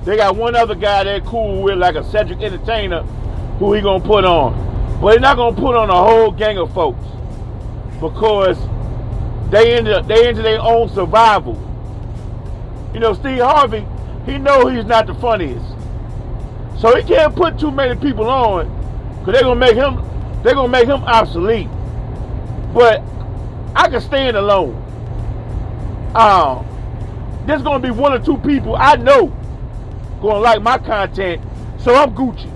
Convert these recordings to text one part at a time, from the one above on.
They got one other guy they're cool with, like a Cedric Entertainer, who he gonna put on. But he's not gonna put on a whole gang of folks because they into their own survival. You know, Steve Harvey, he know he's not the funniest, so he can't put too many people on because they're gonna make him obsolete. But I can stand alone. There's gonna be one or two people I know gonna like my content, so I'm Gucci.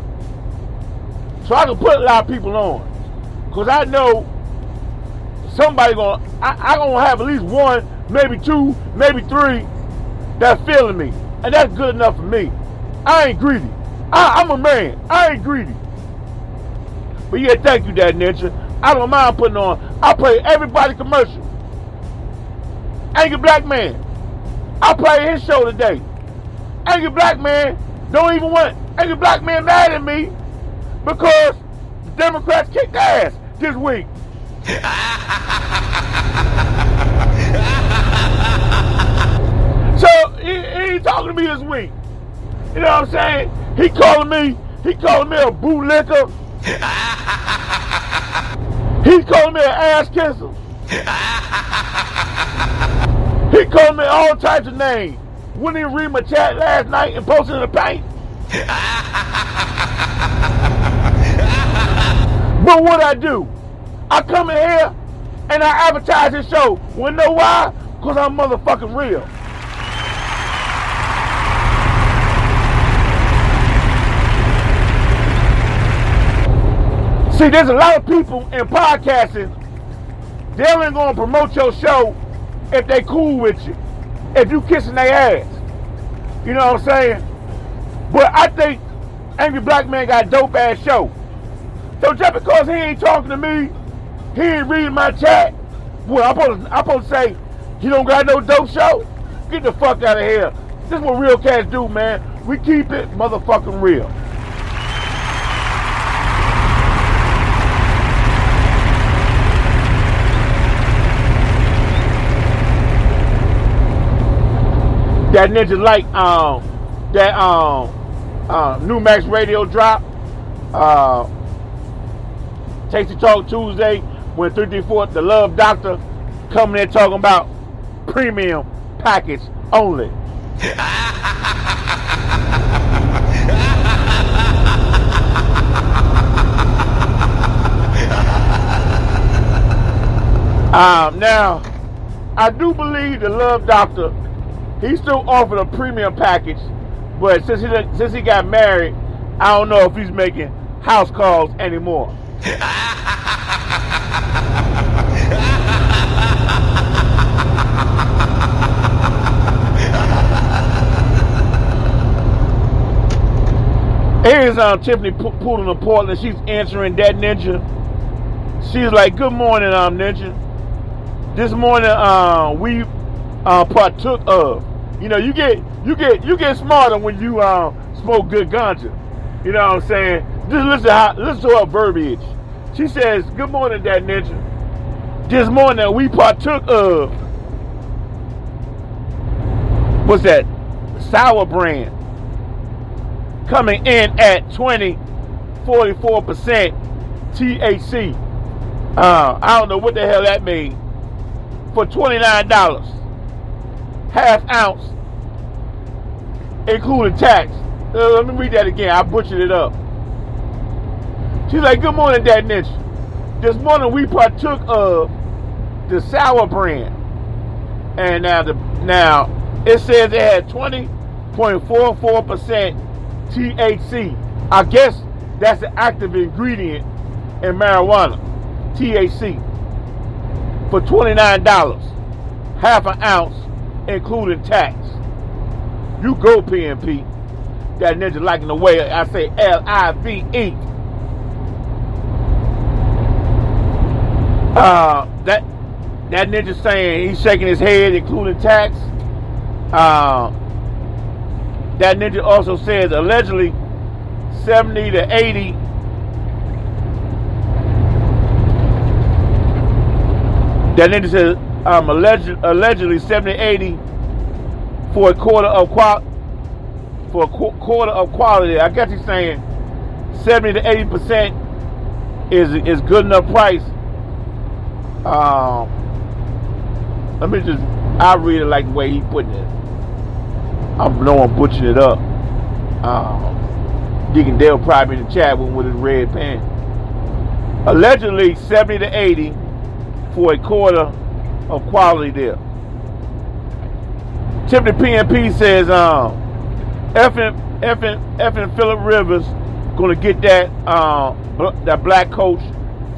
So I can put a lot of people on, cause I know somebody I gonna have at least one, maybe two, maybe three that's feeling me, and that's good enough for me. I ain't greedy. I'm a man. I ain't greedy. But yeah, thank you, Dad Ninja. I don't mind putting on. I play everybody commercial. Angry Black Man. I play his show today. Angry Black Man don't even want Angry Black Man mad at me because the Democrats kicked ass this week. So he ain't talking to me this week. You know what I'm saying? He calling me a bootlicker. He calling me an ass kisser. He called me all types of names. Wouldn't even read my chat last night and posted in the paint. But what I do, I come in here and I advertise this show. Wanna know why? Because I'm motherfucking real. See, there's a lot of people in podcasting, they only gonna promote your show if they cool with you, if you kissing their ass. You know what I'm saying? But I think Angry Black Man got a dope ass show. So just because he ain't talking to me, he ain't reading my chat, well, I'm supposed to say he don't got no dope show? Get the fuck out of here. This is what real cats do, man. We keep it motherfucking real. That Ninja like that New Max Radio drop. Tasty Talk Tuesday when 334 the Love Doctor coming in talking about premium package only. Now I do believe the Love Doctor, he still offered a premium package, but since he got married, I don't know if he's making house calls anymore. Here's Tiffany Poodle in Portland. She's answering that Ninja. She's like, "Good morning, Ninja. This morning, we partook of. You know, you get smarter when you smoke good ganja. You know what I'm saying? Just listen to her verbiage. She says, "Good morning, that Ninja. This morning we partook of what's that? Sour brand, coming in at 44% THC. I don't know what the hell that means. For $29, half ounce, including tax." Let me read that again. I butchered it up. She's like, "Good morning, Dad Ninja. This morning we partook of the sour brand, and now it says it had 20.44% THC. I guess that's the active ingredient in marijuana, THC. For $29, half an ounce, including tax. You go, PNP. That Ninja liking the way I say LIVE. That Ninja saying he's shaking his head, including tax. That Ninja also says allegedly 70 to 80. That Ninja says allegedly 70 to 80 for a quarter of for a quarter of quality. I guess he's saying 70 to 80% is good enough price. I read it like the way he putting it. I know I'm butchering it up. Deacon Dale probably in the chat with his red pen. Allegedly 70 to 80 for a quarter of quality there. Tiffany PNP says, effing Phillip Rivers gonna get that black coach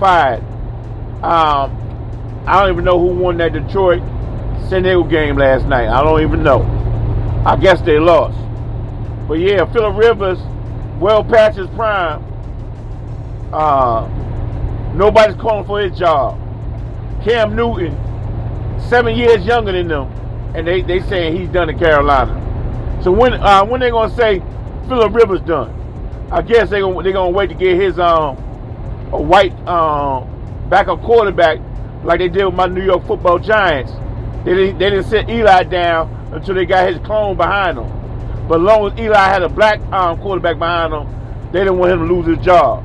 fired. I don't even know who won that Detroit San Diego game last night. I don't even know. I guess they lost. But yeah, Phillip Rivers, well past his prime. Nobody's calling for his job. Cam Newton, 7 years younger than them, and they saying he's done in Carolina. So when they gonna say Phillip Rivers done? I guess they gonna wait to get his a white backup quarterback like they did with my New York Football Giants. They didn't sit Eli down until they got his clone behind him. But as long as Eli had a black quarterback behind him, they didn't want him to lose his job.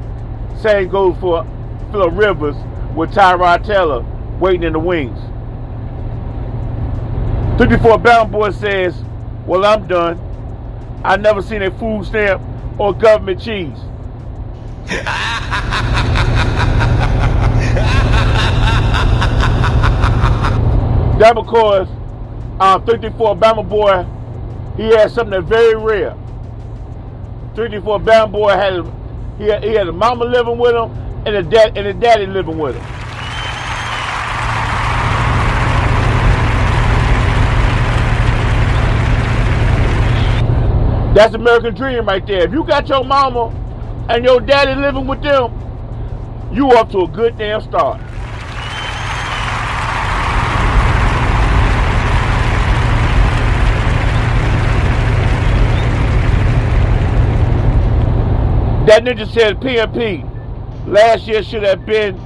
Same goes for Phillip Rivers with Tyrod Taylor waiting in the wings. 54 Bound Boy says, well, I'm done. I never seen a food stamp or government cheese. That because 54 Bama Boy, he had something that's very rare. 54 Bama Boy he had a mama living with him and a daddy living with him. That's the American dream right there. If you got your mama and your daddy living with them, you up to a good damn start. That ninja said PMP last year should have been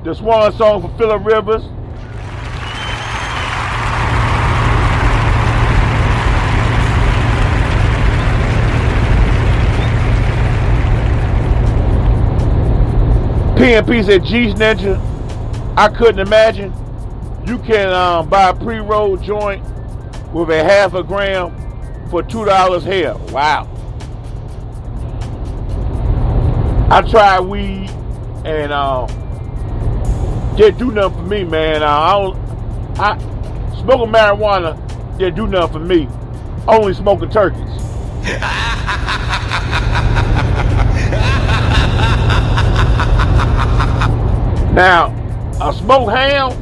the swan song for Phillip Rivers. PMP said, geez, Ninja, I couldn't imagine. You can buy a pre-rolled joint with a half a gram for $2 here. Wow. I tried weed and didn't do nothing for me, man. Smoking marijuana didn't do nothing for me. Only smoking turkeys. Now, a smoked ham,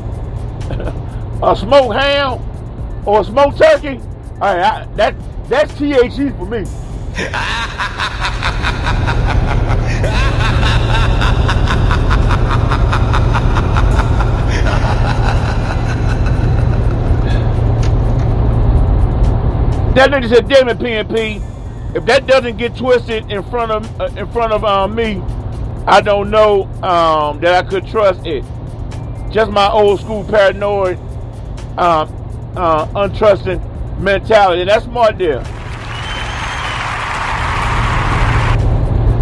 or a smoked turkey, that's THC for me. That nigga said, damn it, PNP, if that doesn't get twisted in front of me, I don't know that I could trust it. Just my old school paranoid, untrusting mentality. And that's smart there.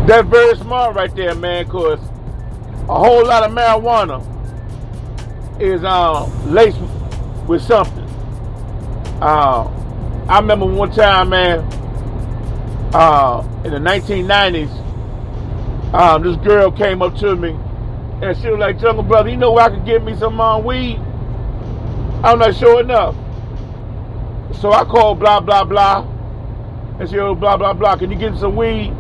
That's very smart right there, man, because a whole lot of marijuana is laced with something. I remember one time, man, in the 1990s, this girl came up to me and she was like, Jungle Brother, you know where I could get me some weed? I'm like, sure enough. So I called blah, blah, blah. And she said, blah, blah, blah, can you get me some weed?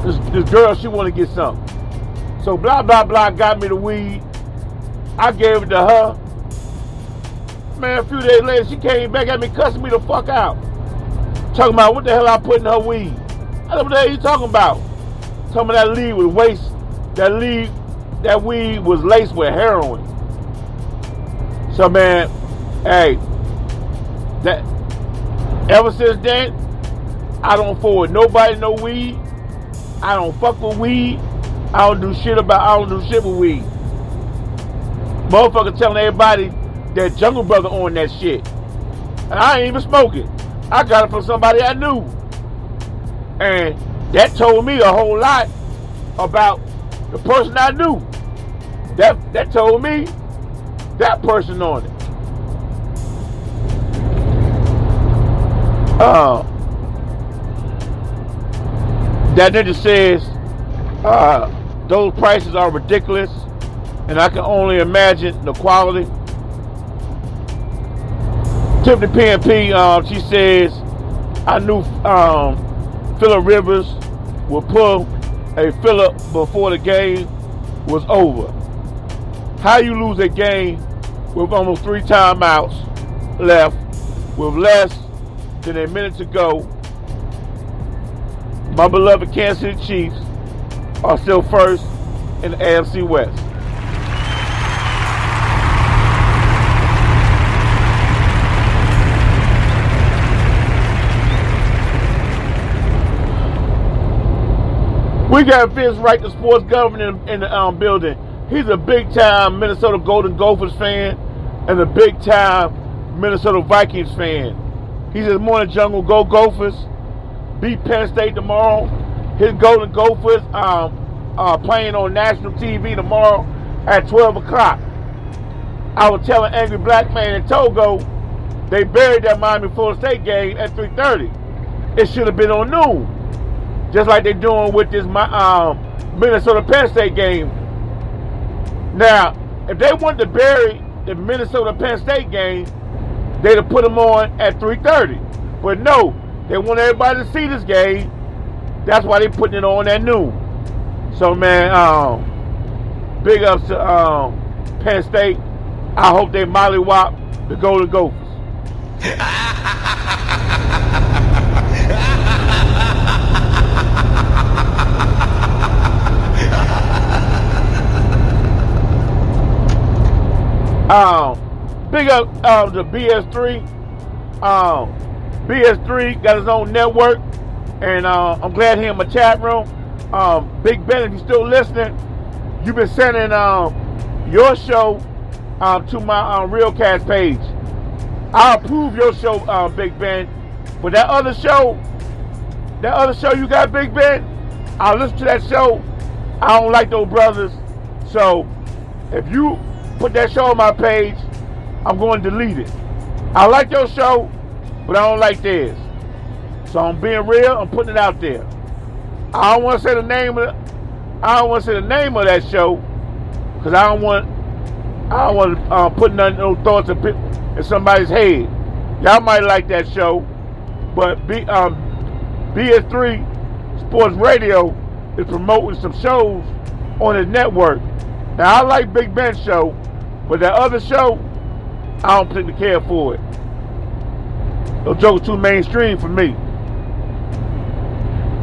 This girl, she want to get some. So blah, blah, blah got me the weed. I gave it to her. Man, a few days later, she came back at me, cussing me the fuck out. Talking about what the hell I put in her weed. I don't know what the hell you talking about. Talking about that weed was laced with heroin. So man, hey, ever since then, I don't forward nobody no weed. I don't fuck with weed. I don't do shit with weed. Motherfucker telling everybody that Jungle Brother on that shit. And I ain't even smoking. I got it from somebody I knew. And that told me a whole lot about the person I knew. That told me that person on it. That nigga says those prices are ridiculous, and I can only imagine the quality. Tiffany PNP, she says, I knew Phillip Rivers would pull a Phillip before the game was over. How you lose a game with almost 3 timeouts left with less than a minute to go? My beloved Kansas City Chiefs are still first in the AFC West. We got Vince Wright, the sports governor, in the building. He's a big-time Minnesota Golden Gophers fan and a big-time Minnesota Vikings fan. He says, morning jungle, go Gophers. Beat Penn State tomorrow. His Golden Gophers playing on national TV tomorrow at 12 o'clock. I was telling Angry Black Man in Togo, they buried that Miami Florida State game at 3:30. It should have been on noon. Just like they're doing with this Minnesota Penn State game. Now, if they wanted to bury the Minnesota Penn State game, they'd have put them on at 3:30. But no, they want everybody to see this game. That's why they're putting it on at noon. So, man, big ups to Penn State. I hope they mollywop the Golden Gophers. Big up to BS3. BS3 got his own network, and I'm glad he in my chat room. Big Ben, if you're still listening, you've been sending your show to my Realcast page. I'll approve your show, Big Ben. But that other show you got, Big Ben, I'll listen to that show. I don't like those brothers. So if you put that show on my page, I'm going to delete it. I like your show, but I don't like theirs. So I'm being real. I'm putting it out there. I don't want to say the name of that show because I don't want to put no thoughts in somebody's head. Y'all might like that show, but BS3 Sports Radio is promoting some shows on his network. Now I like Big Ben's show, but that other show, I don't particularly care for it. Those jokes too mainstream for me.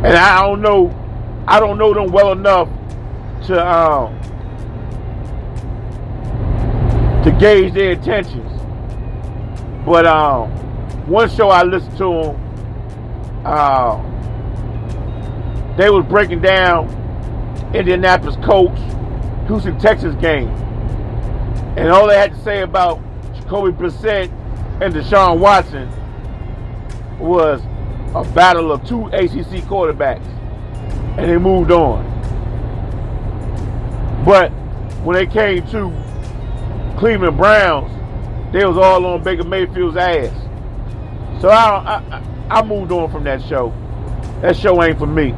And I don't know them well enough to gauge their intentions. But one show I listened to them, they was breaking down Indianapolis Colts Houston Texas game. And all they had to say about Jacoby Brissett and Deshaun Watson was a battle of 2 ACC quarterbacks. And they moved on. But when they came to Cleveland Browns, they was all on Baker Mayfield's ass. So I moved on from that show. That show ain't for me.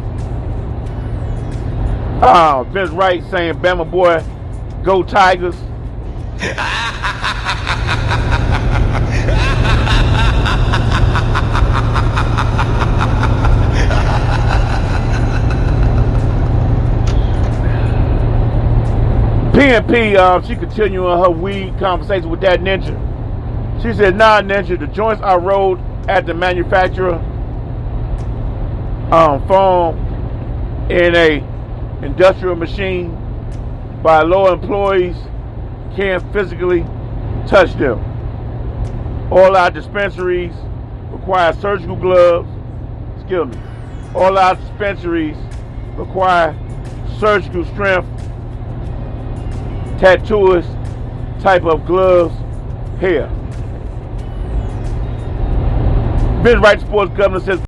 Vince Wright saying, Bama boy, go Tigers. PNP, she continuing her weed conversation with that ninja. She said, nah, ninja, the joints are rolled at the manufacturer farm in a industrial machine by low employees, can't physically touch them. All our dispensaries require surgical gloves. Excuse me. All our dispensaries require surgical strength, tattooist type of gloves here. Ben's Right Sports Governor says